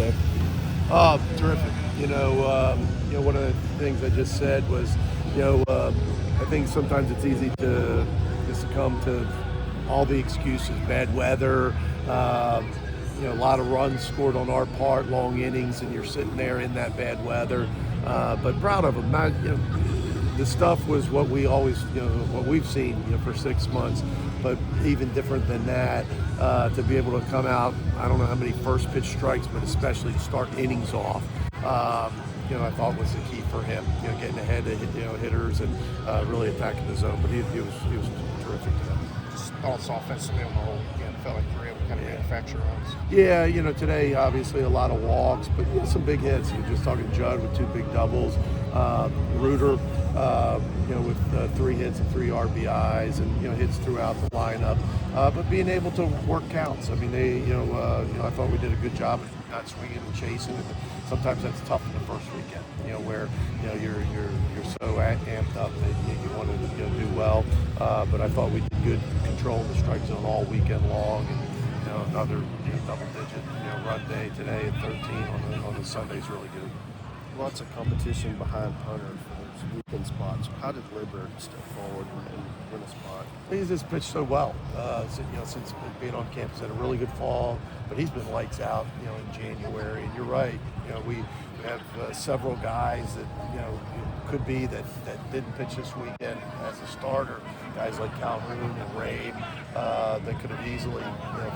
Tuesday? Terrific. One of the things I just said was, I think sometimes it's easy to succumb to all the excuses, bad weather, a lot of runs scored on our part, long innings, and you're sitting there in that bad weather. But proud of them. The stuff was what we always, what we've seen, for 6 months. But even different than that, to be able to come out, I don't know how many first pitch strikes, but especially to start innings off, I thought was the key for him, getting ahead of hitters and really attacking the zone. But he was terrific today. Just thoughts offensively on the whole, felt like you were able to kind of manufacture runs. Yeah, today obviously a lot of walks, but some big hits. You're just talking Judd with 2 big doubles, Reuter, with 3 hits and 3 RBIs, and hits throughout the lineup. But being able to work counts. I mean, I thought we did a good job of not swinging and chasing. And sometimes that's tough in the first weekend, where you're so amped up that you want to do well. But I thought we did good control the strike zone all weekend long, and another double-digit run day today at 13 on the Sunday is really good. Lots of competition behind Hunter for those weekend spots. How did Libert step forward and win a spot? He's just pitched so well. Since being on campus, had a really good fall, but he's been lights out, in January. And you're right, we have several guys that could be that didn't pitch this weekend as a starter. Guys like Calhoun and Rabe that could have easily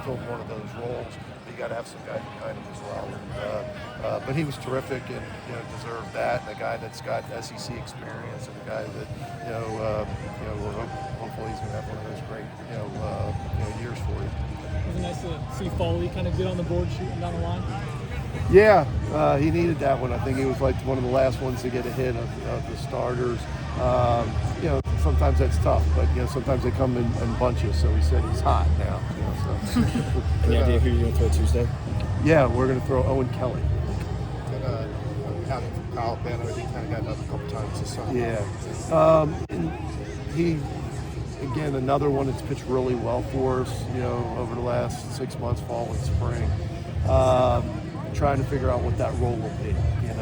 filled one of those roles. You got to have some guys behind him as well. And, but he was terrific and deserved that. And a guy that's got SEC experience, and a guy that hopefully he's going to have one of those great years for you. It was nice to see Foley kind of get on the board shooting down the line. Yeah, he needed that one. I think he was like one of the last ones to get a hit of the starters. Sometimes that's tough, but sometimes they come in bunches. So he said he's hot now. Any idea who you're going to throw Tuesday? Yeah, we're going to throw Owen Kelly. And out from Kyle Bianco, he kind of got up a couple times this summer. Yeah, and he again another one that's pitched really well for us. Over the last 6 months, fall and spring. Trying to figure out what that role will be, and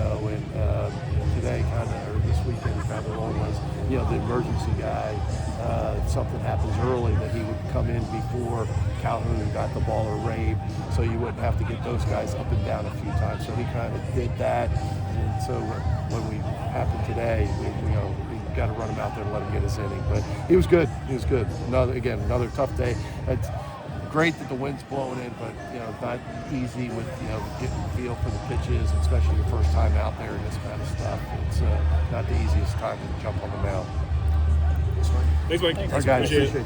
today or this weekend kind of the role was, the emergency guy. Something happens early that he would come in before Calhoun got the ball or Rabe, so you wouldn't have to get those guys up and down a few times. So he kind of did that, and so when we happened today, we got to run him out there and let him get his inning. But he was good. He was good. Another tough day. It's great that the wind's blowing in, but not easy with getting a feel for the pitches, especially your first time out there and this kind of stuff. It's not the easiest time to jump on the mound. Thanks, Mike. All right, guys, appreciate you.